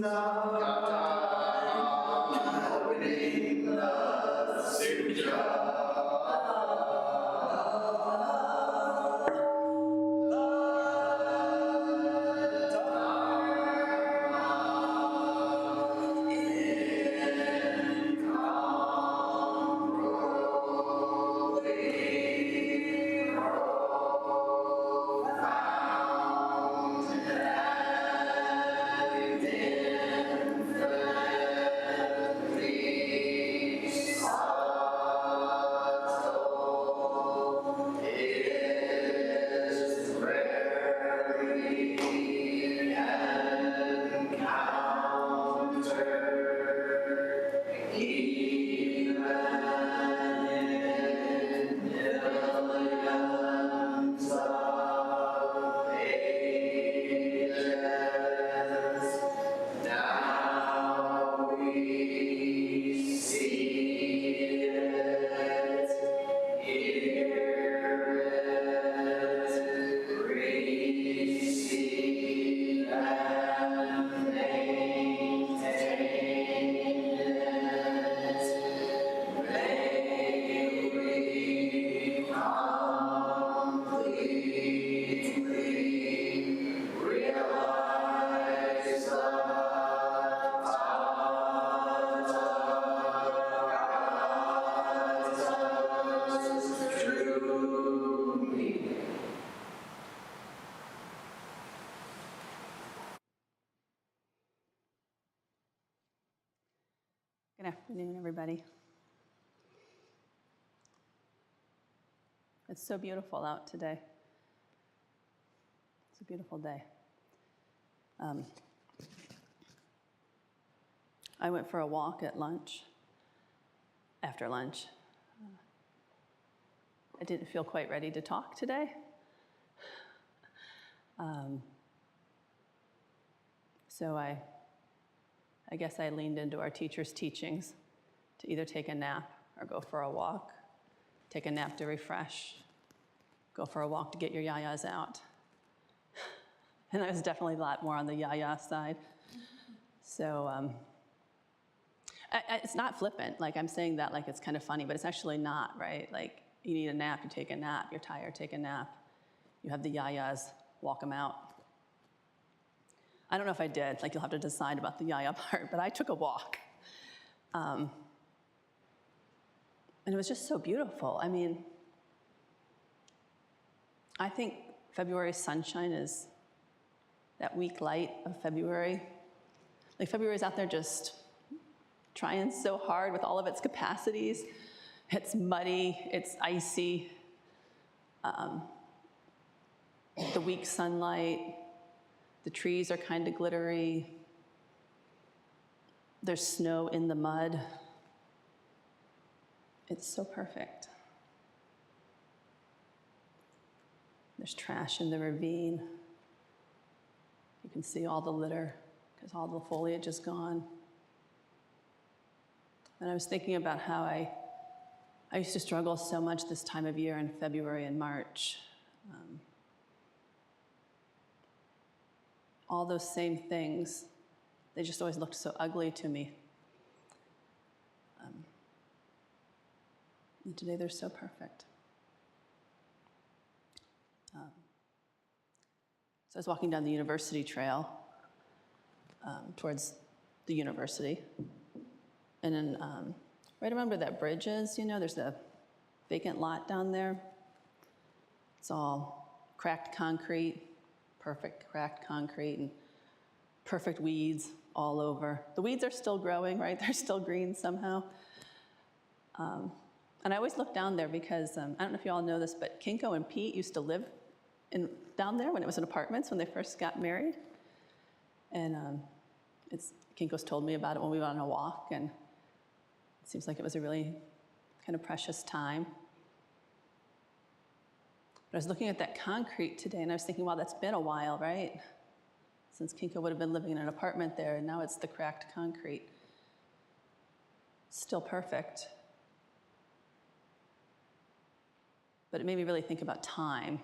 Good afternoon, everybody. It's so beautiful out today. It's a beautiful day. I went for a walk at lunch, after lunch. I didn't feel quite ready to talk today. So I guess I leaned into our teacher's teachings to either take a nap or go for a walk. Take a nap to refresh, go for a walk to get your yayas out. And I was definitely a lot more on the yaya side. So it's not flippant, like I'm saying that like it's kind of funny, but it's actually not, right? Like you need a nap, you take a nap, you're tired, take a nap. You have the yayas, walk them out. I don't know if I did, like you'll have to decide about the yaya part, but I took a walk. And it was just so beautiful. I mean, I think February's sunshine is that weak light of February. Like February's out there just trying so hard with all of its capacities. It's muddy, it's icy. The weak sunlight, the trees are kind of glittery. There's snow in the mud. It's so perfect. There's trash in the ravine. You can see all the litter because all the foliage is gone. And I was thinking about how I used to struggle so much this time of year in February and March. All those same things, they just always looked so ugly to me. And today they're so perfect. So I was walking down the university trail towards the university. And then right around where that bridge is, you know, there's a vacant lot down there. It's all cracked concrete, perfect cracked concrete, and perfect weeds all over. The weeds are still growing, right? They're still green somehow. And I always look down there because, I don't know if you all know this, but Kinko and Pete used to live down there when it was in apartments when they first got married. And Kinko's told me about it when we went on a walk, and it seems like it was a really kind of precious time. But I was looking at that concrete today, and I was thinking, wow, that's been a while, right? Since Kinko would have been living in an apartment there, and now it's the cracked concrete. Still perfect. But it made me really think about time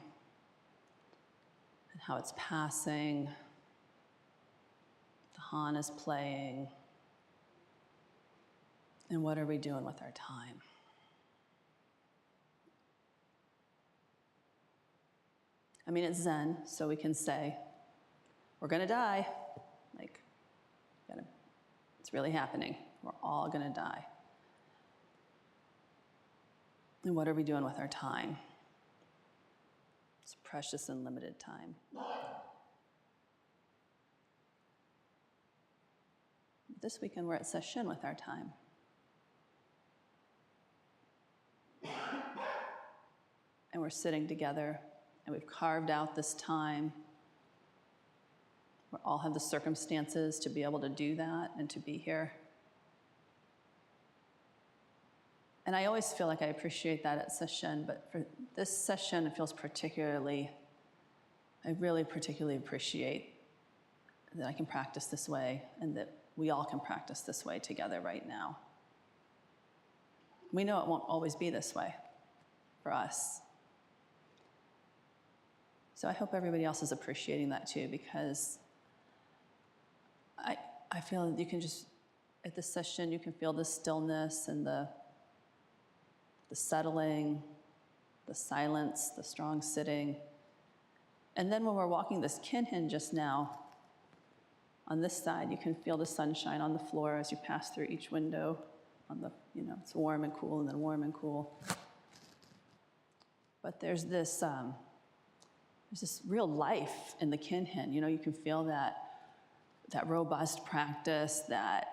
and how it's passing, the baton is playing. And what are we doing with our time? I mean, it's Zen, so we can say, we're gonna die. Like, it's really happening. We're all gonna die. And what are we doing with our time? It's precious and limited time. This weekend, we're at session with our time. And we're sitting together, and we've carved out this time. We all have the circumstances to be able to do that and to be here. And I always feel like I appreciate that at session, but for this session, it feels I really particularly appreciate that I can practice this way and that we all can practice this way together right now. We know it won't always be this way for us. So I hope everybody else is appreciating that too, because I feel that you can just, at this session, you can feel the stillness and the settling, the silence, the strong sitting. And then when we're walking this kinhin just now, on this side, you can feel the sunshine on the floor as you pass through each window. It's warm and cool, and then warm and cool. But there's this real life in the kinhin. You can feel that robust practice, that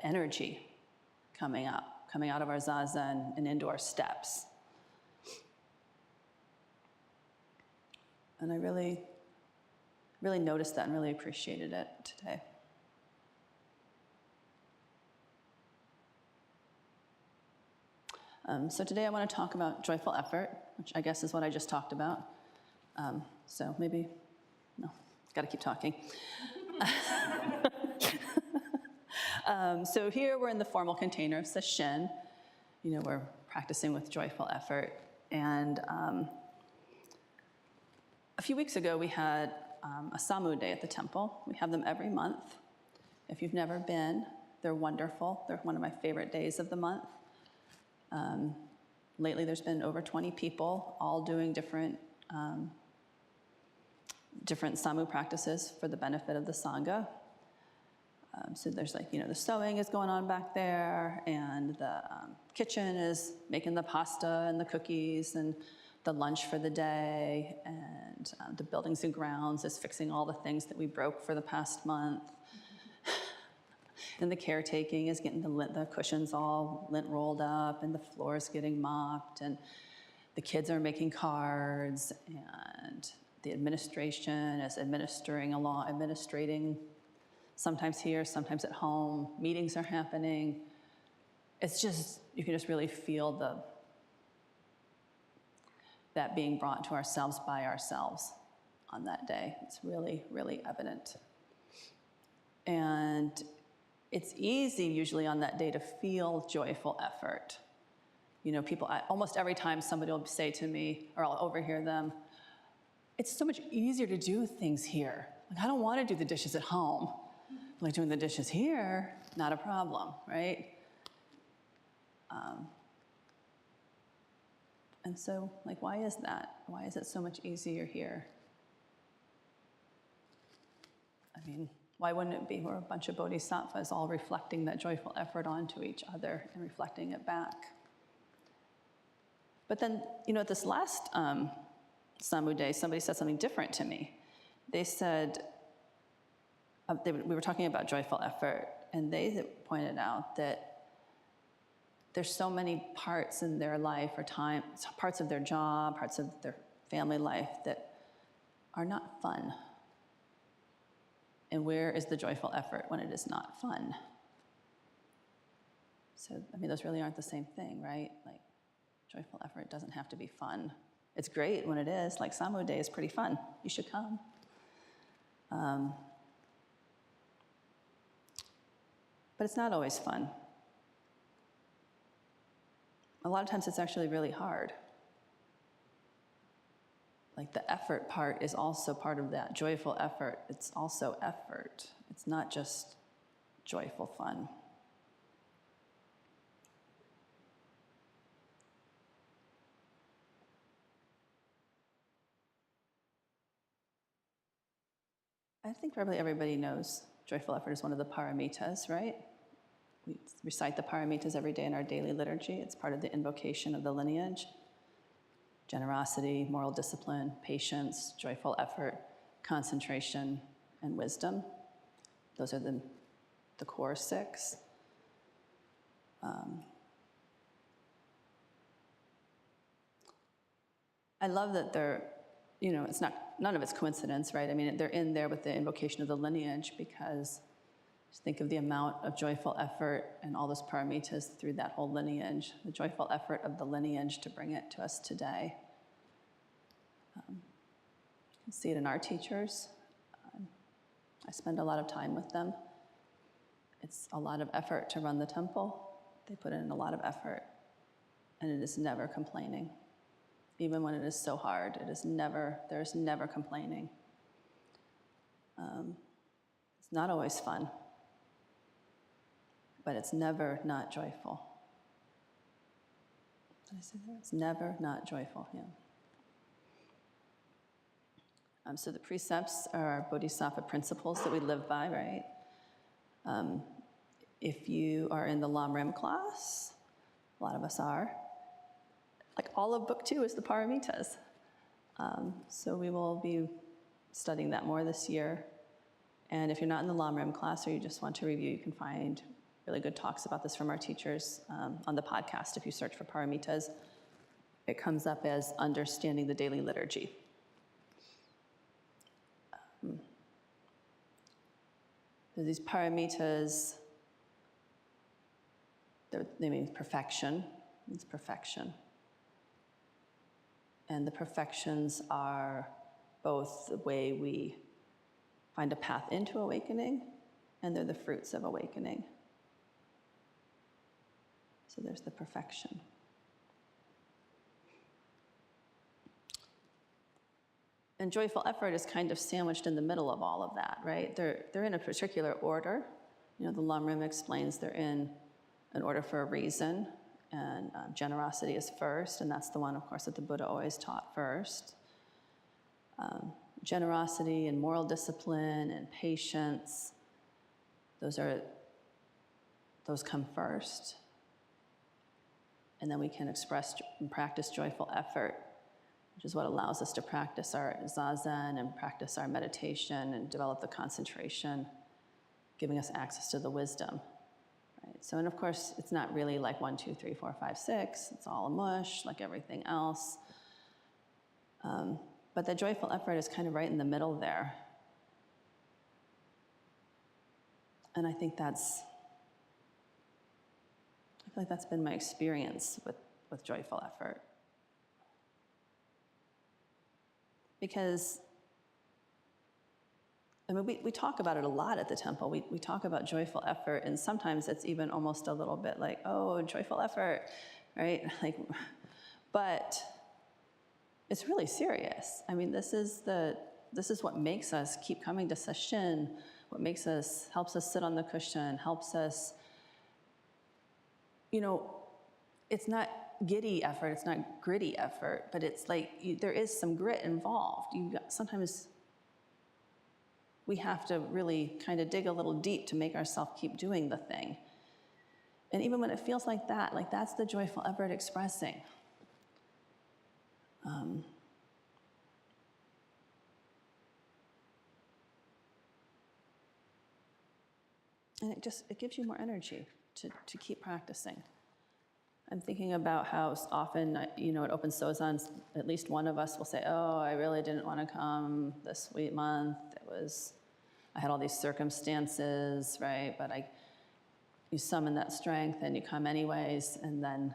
energy coming out of our zazen and into our steps. And I really, really noticed that and really appreciated it today. So today I want to talk about joyful effort, which I guess is what I just talked about. So maybe, no, got to keep talking. So here we're in the formal container of sesshin. We're practicing with joyful effort. And a few weeks ago, we had a Samu day at the temple. We have them every month. If you've never been, they're wonderful. They're one of my favorite days of the month. Lately, there's been over 20 people, all doing different Samu practices for the benefit of the Sangha. So there's the sewing is going on back there, and the kitchen is making the pasta and the cookies and the lunch for the day, and the buildings and grounds is fixing all the things that we broke for the past month. And the caretaking is getting the cushions all lint rolled up, and the floor is getting mopped, and the kids are making cards, and the administration is administrating, sometimes here, sometimes at home. Meetings are happening. It's just, you can just really feel that being brought to ourselves by ourselves on that day. It's really, really evident. And it's easy usually on that day to feel joyful effort. People, almost every time somebody will say to me, or I'll overhear them, it's so much easier to do things here. Like, I don't want to do the dishes at home. Like, doing the dishes here, not a problem, right? And so, why is that? Why is it so much easier here? I mean, why wouldn't it be? We're a bunch of bodhisattvas all reflecting that joyful effort onto each other and reflecting it back. But then, at this last Samu day, somebody said something different to me. They said, we were talking about joyful effort, and they pointed out that there's so many parts in their life or time, parts of their job, parts of their family life that are not fun. And where is the joyful effort when it is not fun? So, those really aren't the same thing, right? Joyful effort doesn't have to be fun. It's great when it is. Samu Day is pretty fun. You should come. But it's not always fun. A lot of times it's actually really hard. like the effort part is also part of that. Joyful effort, it's also effort. It's not just joyful fun. I think probably everybody knows joyful effort is one of the paramitas, right? We recite the paramitas every day in our daily liturgy. It's part of the invocation of the lineage. Generosity, moral discipline, patience, joyful effort, concentration, and wisdom. Those are the core six. I love that they're, it's not, none of it's coincidence, right? I mean, they're in there with the invocation of the lineage because just think of the amount of joyful effort and all those paramitas through that whole lineage, the joyful effort of the lineage to bring it to us today. You can see it in our teachers. I spend a lot of time with them. It's a lot of effort to run the temple. They put in a lot of effort, and it is never complaining. Even when it is so hard, there's never complaining. It's not always fun, but it's never not joyful. Did I say that? It's never not joyful, yeah. So the precepts are our bodhisattva principles that we live by, right? If you are in the Lam class, a lot of us are, like all of book 2 is the paramitas. So we will be studying that more this year. And if you're not in the Lam class or you just want to review, you can find really good talks about this from our teachers on the podcast. If you search for paramitas, it comes up as understanding the daily liturgy. These paramitas, they mean perfection. It's perfection. And the perfections are both the way we find a path into awakening, and they're the fruits of awakening. So there's the perfection. And joyful effort is kind of sandwiched in the middle of all of that, right? They're in a particular order. The Lam explains they're in an order for a reason, and generosity is first, and that's the one, of course, that the Buddha always taught first. Generosity and moral discipline and patience, those come first. And then we can express and practice joyful effort, which is what allows us to practice our zazen and practice our meditation and develop the concentration, giving us access to the wisdom. Right? So, and of course, it's not really like 1, 2, 3, 4, 5, 6. It's all a mush, like everything else. But the joyful effort is kind of right in the middle there. And I feel like that's been my experience with joyful effort. Because, we talk about it a lot at the temple. We talk about joyful effort, and sometimes it's even almost a little bit like, oh, joyful effort, right? But it's really serious. This is what makes us keep coming to sesshin, helps us sit on the cushion, helps us, it's not giddy effort, it's not gritty effort, but it's like there is some grit involved. Sometimes we have to really kind of dig a little deep to make ourselves keep doing the thing. And even when it feels like that's the joyful effort expressing. And it gives you more energy to keep practicing. I'm thinking about how often, at open sozans, at least one of us will say, oh, I really didn't want to come this month. I had all these circumstances, right? But you summon that strength and you come anyways, and then,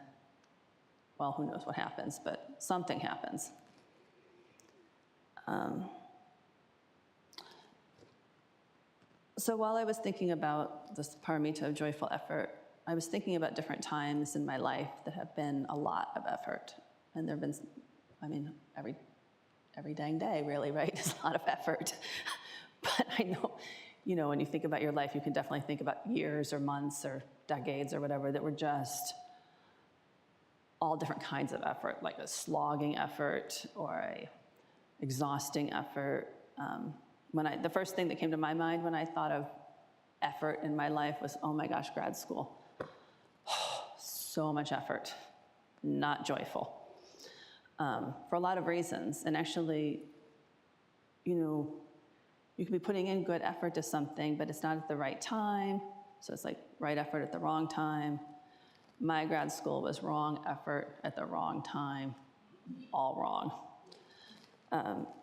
well, who knows what happens, but something happens. So while I was thinking about this paramita of joyful effort, I was thinking about different times in my life that have been a lot of effort. And there have been, every dang day, really, right? It's a lot of effort. But I know, when you think about your life, you can definitely think about years or months or decades or whatever that were just all different kinds of effort, like a slogging effort or a exhausting effort. The first thing that came to my mind when I thought of effort in my life was, oh my gosh, grad school. So much effort, not joyful, for a lot of reasons. And actually, you can be putting in good effort to something, but it's not at the right time. So it's like right effort at the wrong time. My grad school was wrong effort at the wrong time, all wrong.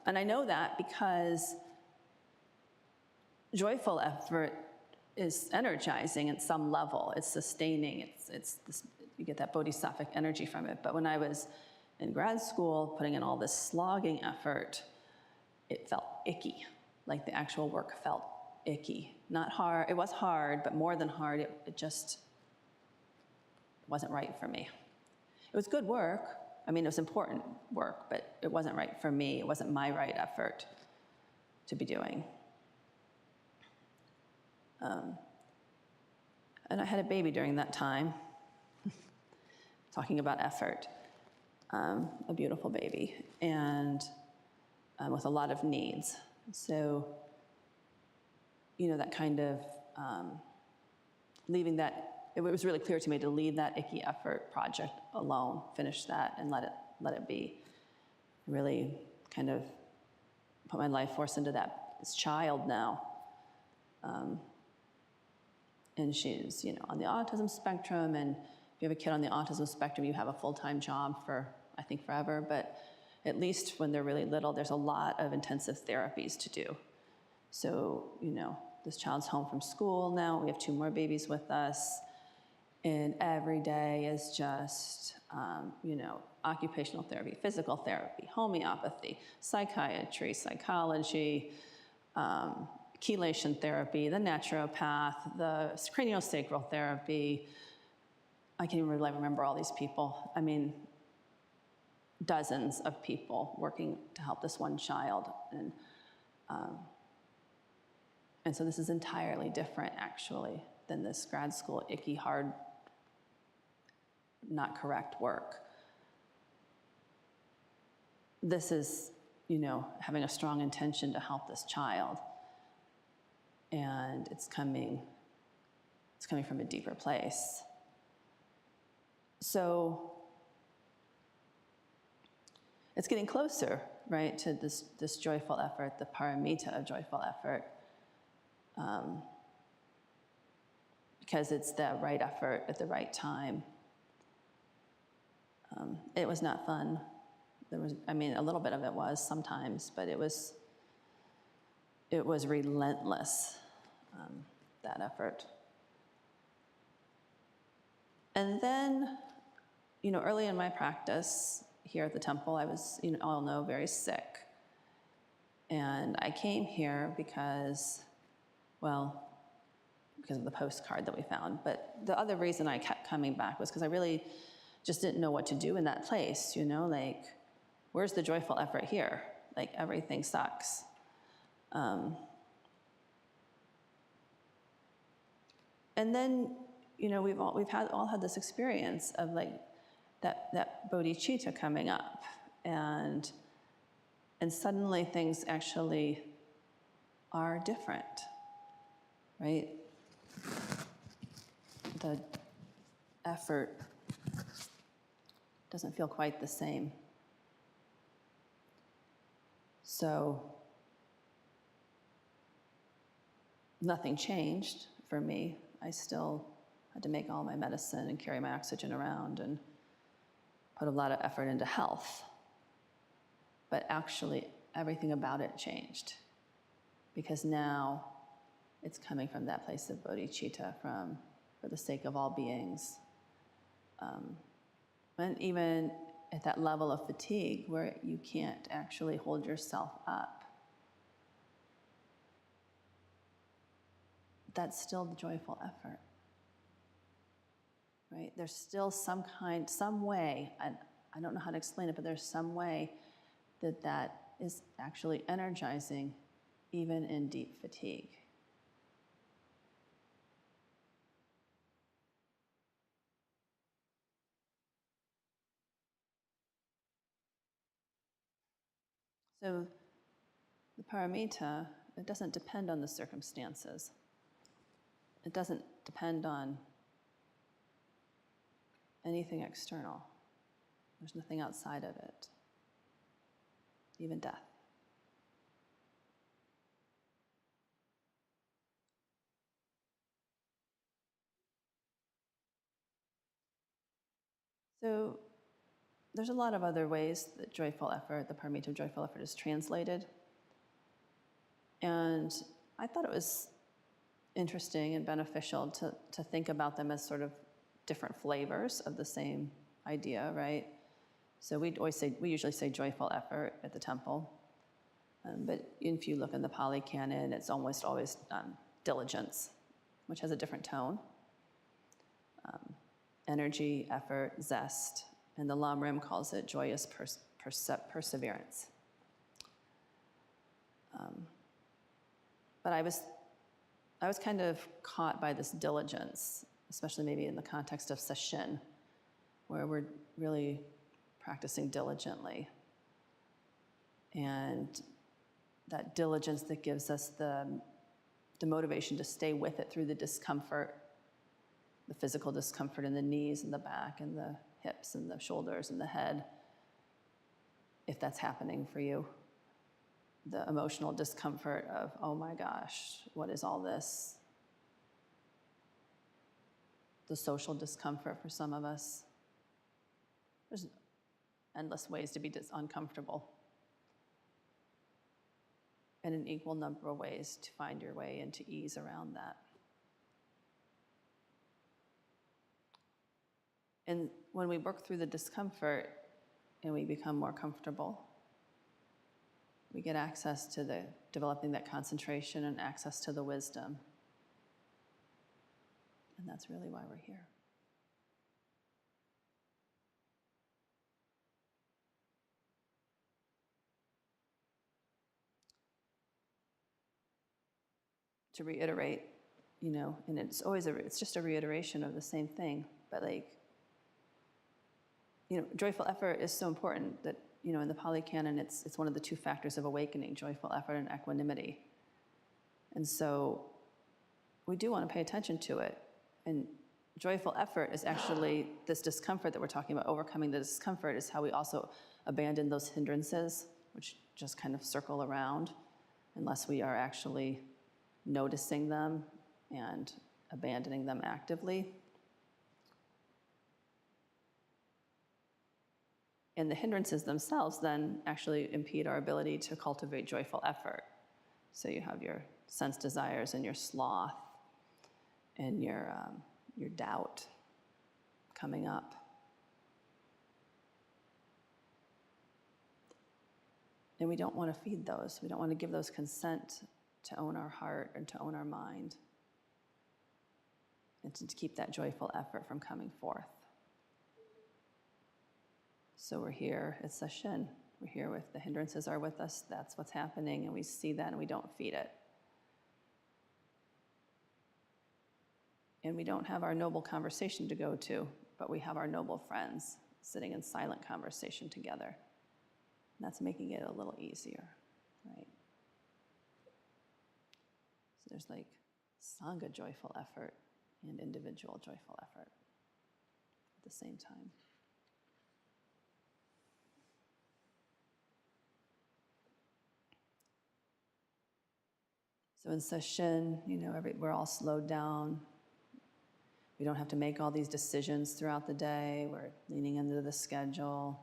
And I know that because joyful effort is energizing at some level. It's sustaining. It's this, you get that bodhisattvic energy from it. But when I was in grad school, putting in all this slogging effort, it felt icky. Like the actual work felt icky. Not hard. It was hard, but more than hard, it just wasn't right for me. It was good work. I mean, it was important work, but it wasn't right for me. It wasn't my right effort to be doing. And I had a baby during that time, talking about effort, a beautiful baby, and with a lot of needs. So, that kind of leaving that, it was really clear to me to leave that icky effort project alone, finish that and let it be. Really kind of put my life force into this child now. And she's, on the autism spectrum, and if you have a kid on the autism spectrum, you have a full-time job for, I think, forever, but at least when they're really little, there's a lot of intensive therapies to do. So, this child's home from school now, we have 2 more babies with us, and every day is just, occupational therapy, physical therapy, homeopathy, psychiatry, psychology, chelation therapy, the naturopath, the craniosacral therapy. I can't even really remember all these people. I mean, dozens of people working to help this one child. And so this is entirely different, actually, than this grad school, icky, hard, not correct work. This is, having a strong intention to help this child. And it's coming from a deeper place. So it's getting closer, right, to this joyful effort, the paramita of joyful effort, because it's the right effort at the right time. It was not fun. A little bit of it was sometimes, but it was relentless, that effort. And then, early in my practice here at the temple, I was, all know, very sick. And I came here because of the postcard that we found. But the other reason I kept coming back was because I really just didn't know what to do in that place, like, where's the joyful effort here? Like, everything sucks. And then, we've all had this experience of like that bodhicitta coming up, and suddenly things actually are different, right? The effort doesn't feel quite the same. So nothing changed for me. I still had to make all my medicine and carry my oxygen around and put a lot of effort into health. But actually, everything about it changed, because now it's coming from that place of bodhicitta, for the sake of all beings. And even at that level of fatigue where you can't actually hold yourself up, that's still the joyful effort, right? There's still some way, I don't know how to explain it, but there's some way that is actually energizing even in deep fatigue. So the paramita, it doesn't depend on the circumstances. It doesn't depend on anything external. There's nothing outside of it, even death. So there's a lot of other ways that joyful effort, the paramita of joyful effort, is translated. And I thought it was interesting and beneficial to think about them as sort of different flavors of the same idea, right? So we usually say joyful effort at the temple. But if you look in the Pali Canon, it's almost always diligence, which has a different tone. Energy, effort, zest, and the Lam-Rim calls it joyous perseverance. But I was kind of caught by this diligence, especially maybe in the context of sesshin, where we're really practicing diligently. And that diligence that gives us the motivation to stay with it through the discomfort, the physical discomfort in the knees and the back and the hips and the shoulders and the head, if that's happening for you. The emotional discomfort of, oh my gosh, what is all this? The social discomfort for some of us. There's endless ways to be uncomfortable. And an equal number of ways to find your way into ease around that. And when we work through the discomfort and we become more comfortable, we get access to developing that concentration and access to the wisdom. And that's really why we're here. To reiterate, and it's just a reiteration of the same thing, but joyful effort is so important that, in the Pali Canon, it's one of the two factors of awakening, joyful effort and equanimity. And so we do want to pay attention to it. And joyful effort is actually this discomfort that we're talking about. Overcoming the discomfort is how we also abandon those hindrances, which just kind of circle around unless we are actually noticing them and abandoning them actively. And the hindrances themselves then actually impede our ability to cultivate joyful effort. So you have your sense desires and your sloth and your doubt coming up. And we don't want to feed those. We don't want to give those consent to own our heart and to own our mind, and to keep that joyful effort from coming forth. So we're here at sesshin. We're here with the hindrances are with us. That's what's happening, and we see that and we don't feed it. And we don't have our noble conversation to go to, but we have our noble friends sitting in silent conversation together. And that's making it a little easier, right? So there's Sangha joyful effort and individual joyful effort at the same time. So in sesshin, we're all slowed down. We don't have to make all these decisions throughout the day. We're leaning into the schedule.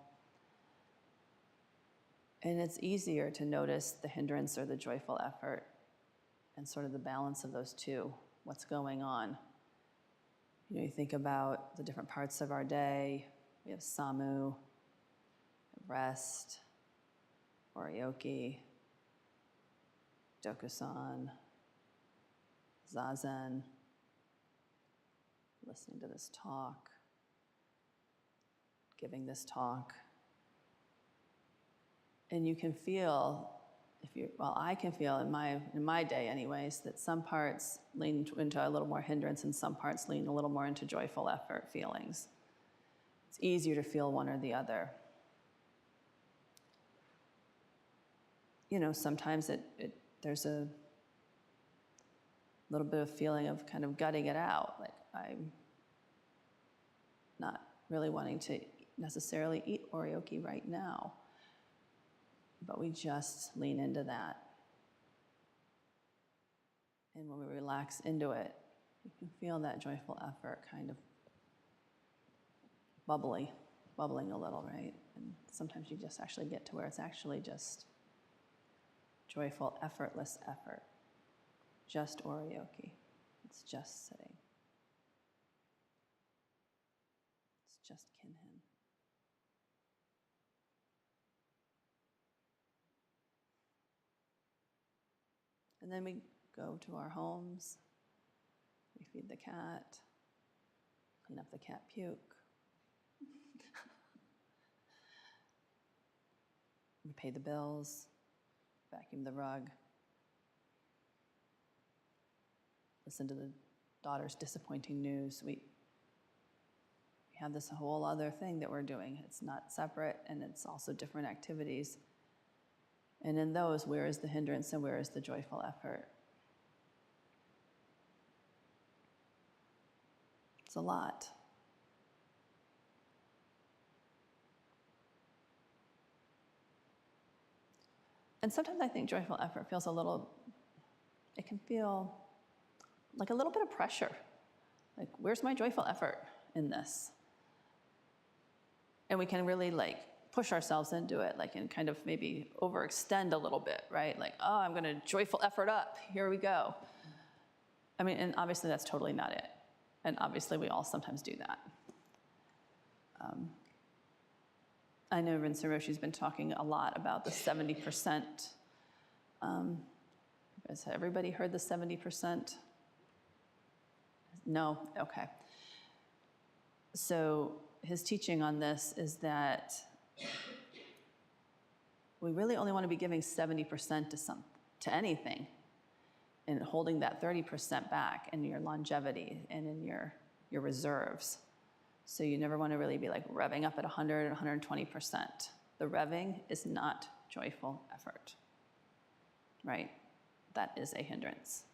And it's easier to notice the hindrance or the joyful effort and sort of the balance of those two, what's going on. You think about the different parts of our day. We have samu, rest, oryoki, dokusan, zazen, listening to this talk, giving this talk. And you can feel, I can feel in my day anyways, that some parts lean into a little more hindrance and some parts lean a little more into joyful effort feelings. It's easier to feel one or the other. Sometimes there's a little bit of feeling of kind of gutting it out, like I'm not really wanting to necessarily eat oryoki right now, but we just lean into that. And when we relax into it, you can feel that joyful effort kind of bubbling a little, right? And sometimes you just actually get to where it's actually just joyful, effortless effort. Just oryoki. It's just sitting. It's just kinhin. And then we go to our homes. We feed the cat, clean up the cat puke. We pay the bills, vacuum the rug, listen to the daughter's disappointing news. We have this whole other thing that we're doing. It's not separate, and it's also different activities. And in those, where is the hindrance and where is the joyful effort? It's a lot. And sometimes I think joyful effort feels it can feel like a little bit of pressure. Like, where's my joyful effort in this? And we can really push ourselves into it, and kind of maybe overextend a little bit, right? Like, oh, I'm gonna joyful effort up, here we go. I mean, and obviously that's totally not it. And obviously we all sometimes do that. I know Rinse Roshi's been talking a lot about the 70%. Has everybody heard the 70%? No? Okay. So his teaching on this is that we really only want to be giving 70% to anything and holding that 30% back in your longevity and in your reserves. So you never want to really be revving up at 100, 120%. The revving is not joyful effort, right? That is a hindrance.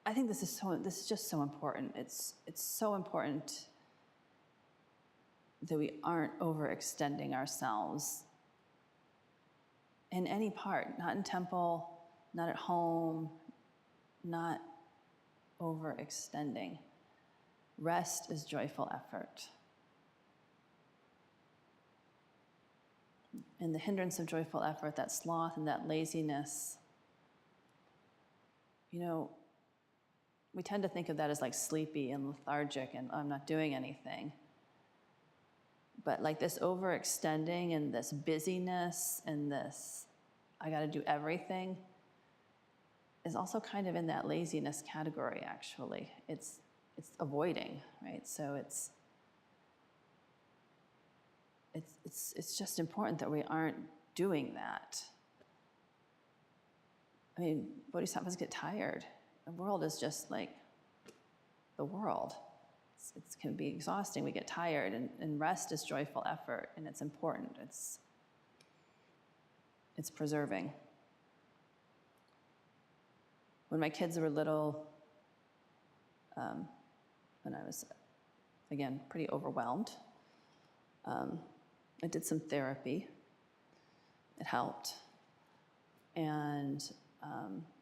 I think this is just so important. It's so important that we aren't overextending ourselves in any part, not in temple, not at home, not overextending. Rest is joyful effort. And the hindrance of joyful effort, that sloth and that laziness, we tend to think of that as sleepy and lethargic and I'm not doing anything. But this overextending and this busyness and this, I gotta do everything, is also kind of in that laziness category, actually. It's avoiding, right? So it's just important that we aren't doing that. I mean, bodhisattvas get tired. The world is just the world. It can be exhausting. We get tired, and rest is joyful effort, and it's important. It's preserving. When my kids were little, when I was, again, pretty overwhelmed, I did some therapy. It helped. And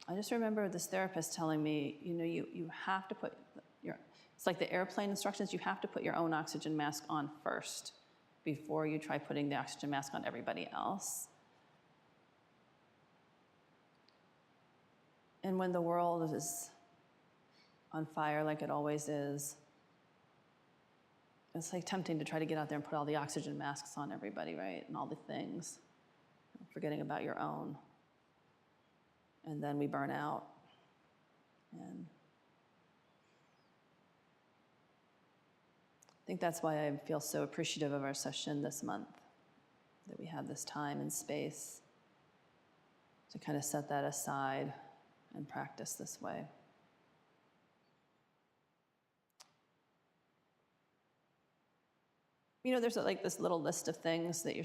I just remember this therapist telling me, you have to put it's like the airplane instructions, you have to put your own oxygen mask on first before you try putting the oxygen mask on everybody else. And when the world is on fire like it always is, it's tempting to try to get out there and put all the oxygen masks on everybody, right? And all the things, forgetting about your own. And then we burn out. And think that's why I feel so appreciative of our session this month, that we have this time and space to kind of set that aside and practice this way. You know, there's like this little list of things that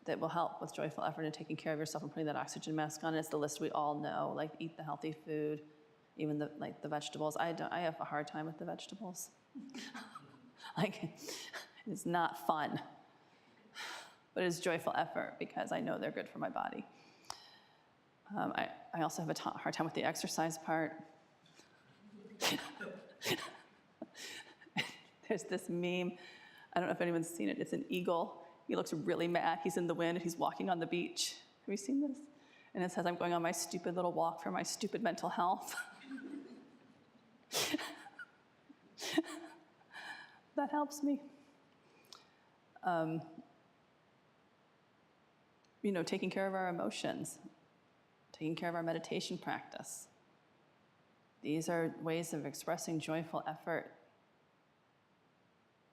that will help with joyful effort and taking care of yourself and putting that oxygen mask on. It's the list we all know, like eat the healthy food, even the vegetables. I have a hard time with the vegetables. Like, it's not fun, but it's joyful effort because I know they're good for my body. I also have a hard time with the exercise part. There's this meme. I don't know if anyone's seen it. It's an eagle. He looks really mad. He's in the wind. He's walking on the beach. Have you seen this? And it says, I'm going on my stupid little walk for my stupid mental health. That helps me. You know, taking care of our emotions, taking care of our meditation practice. These are ways of expressing joyful effort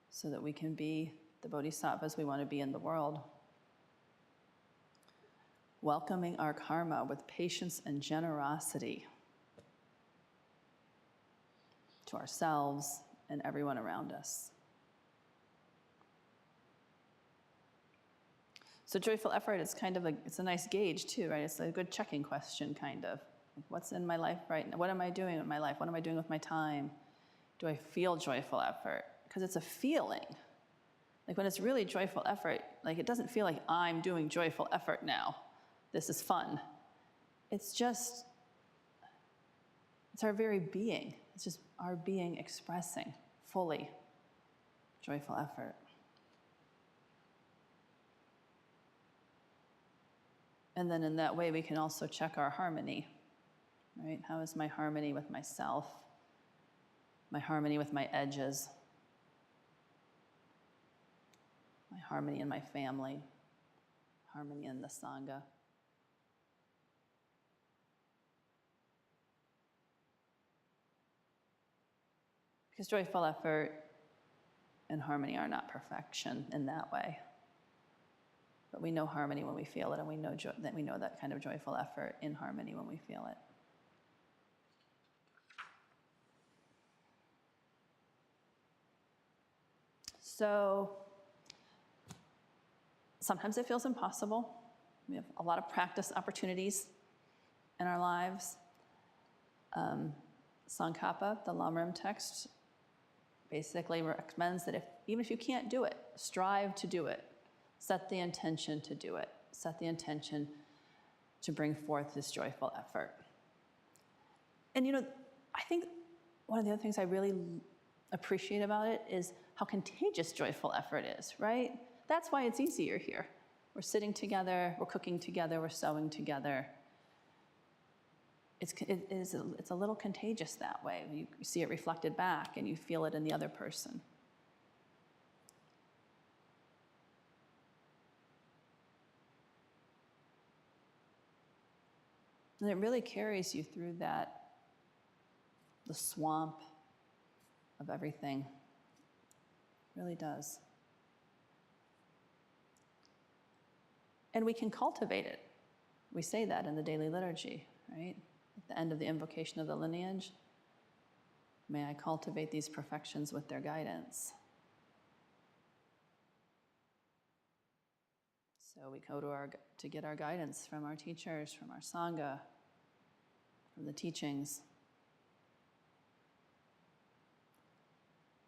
so that we can be the bodhisattvas we want to be in the world. Welcoming our karma with patience and generosity to ourselves and everyone around us. So joyful effort is kind of it's a nice gauge too, right? It's a good checking question, kind of. Like, what's in my life right now? What am I doing in my life? What am I doing with my time? Do I feel joyful effort? Because it's a feeling. Like when it's really joyful effort, like it doesn't feel like I'm doing joyful effort now. This is fun. It's our very being. It's just our being expressing fully joyful effort. And then in that way, we can also check our harmony, right? How is my harmony with myself? My harmony with my edges? My harmony in my family? Harmony in the Sangha? Because joyful effort and harmony are not perfection in that way. But we know harmony when we feel it, and we know that kind of joyful effort in harmony when we feel it. So sometimes it feels impossible. We have a lot of practice opportunities in our lives. Tsongkhapa, the Lamrim text, basically recommends that even if you can't do it, strive to do it. Set the intention to do it. Set the intention to bring forth this joyful effort. And you know, I think one of the other things I really appreciate about it is how contagious joyful effort is, right? That's why it's easier here. We're sitting together, we're cooking together, we're sewing together. It's a little contagious that way. You see it reflected back and you feel it in the other person. And it really carries you through the swamp of everything. It really does. And we can cultivate it. We say that in the daily liturgy, right? At the end of the invocation of the lineage, may I cultivate these perfections with their guidance. So we go to get our guidance from our teachers, from our Sangha, from the teachings.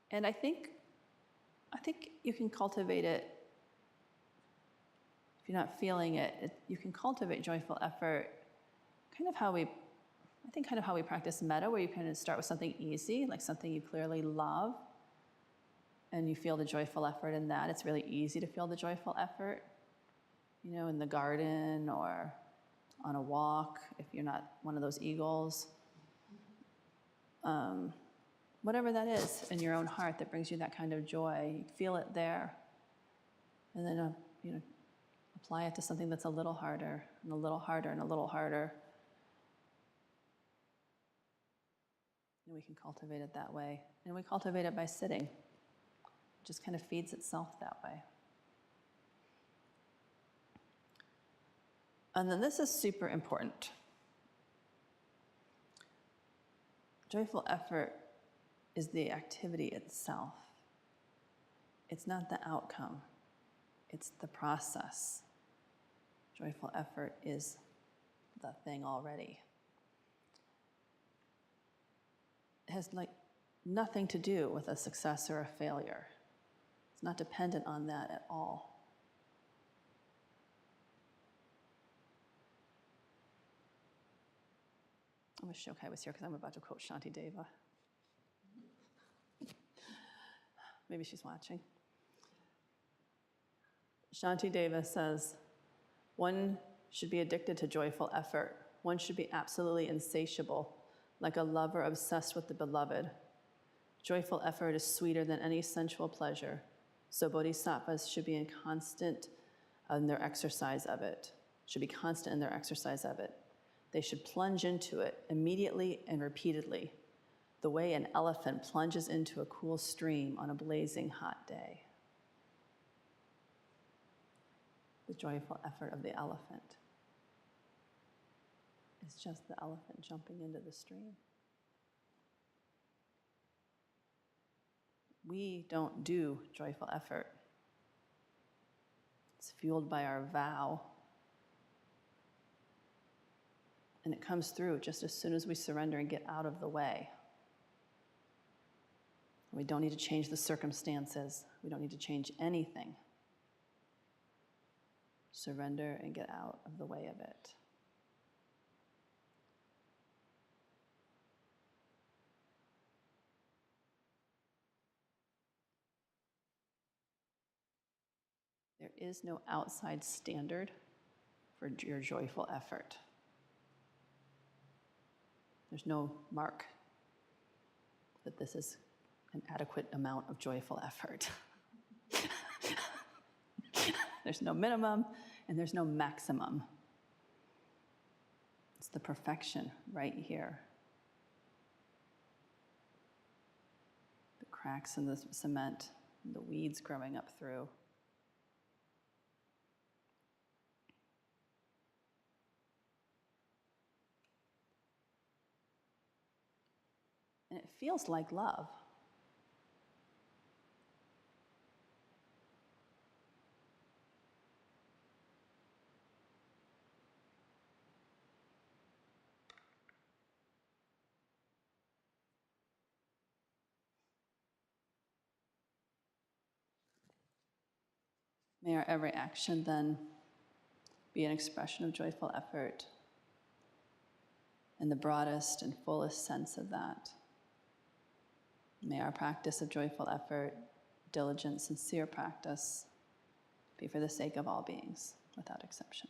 And I think you can cultivate it. If you're not feeling it, you can cultivate joyful effort, kind of how we practice metta, where you kind of start with something easy, like something you clearly love, and you feel the joyful effort in that. It's really easy to feel the joyful effort, you know, in the garden or on a walk, if you're not one of those eagles. Whatever that is in your own heart that brings you that kind of joy, you feel it there. And then, apply it to something that's a little harder, and a little harder, and a little harder. And we can cultivate it that way. And we cultivate it by sitting. just kind of feeds itself that way. And then this is super important. Joyful effort is the activity itself. It's not the outcome, it's the process. Joyful effort is the thing already. It has nothing to do with a success or a failure. It's not dependent on that at all. I wish Shokai was here because I'm about to quote Shanti Deva. Maybe she's watching. Shanti Deva says, one should be addicted to joyful effort. One should be absolutely insatiable, like a lover obsessed with the beloved. Joyful effort is sweeter than any sensual pleasure, so bodhisattvas should be constant in their exercise of it. They should plunge into it immediately and repeatedly, the way an elephant plunges into a cool stream on a blazing hot day. The joyful effort of the elephant is just the elephant jumping into the stream. We don't do joyful effort. It's fueled by our vow. And it comes through just as soon as we surrender and get out of the way. We don't need to change the circumstances. We don't need to change anything. Surrender and get out of the way of it. There is no outside standard for your joyful effort. There's no mark that this is an adequate amount of joyful effort. There's no minimum and there's no maximum. It's the perfection right here. The cracks in the cement, the weeds growing up through. And it feels like love. May our every action then be an expression of joyful effort in the broadest and fullest sense of that. May our practice of joyful effort, diligent, sincere practice, be for the sake of all beings, without exception.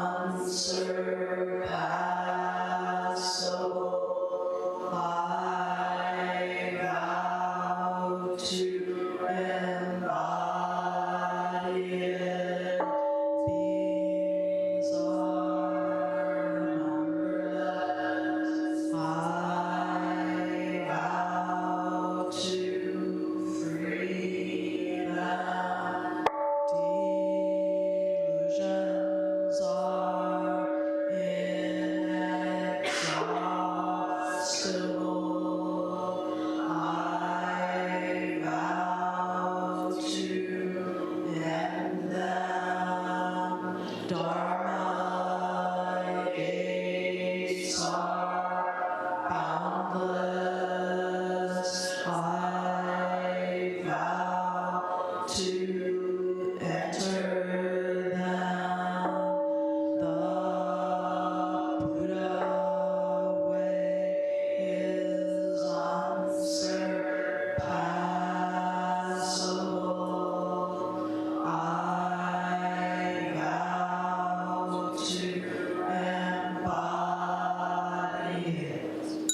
unsurpassable. I vow to embody it. Beings are numberless. I vow to free them. Delusions are inexhaustible. I vow to end them. Dharma gates are boundless. I vow to enter them. The Buddha way is unsurpassable. I vow to embody it.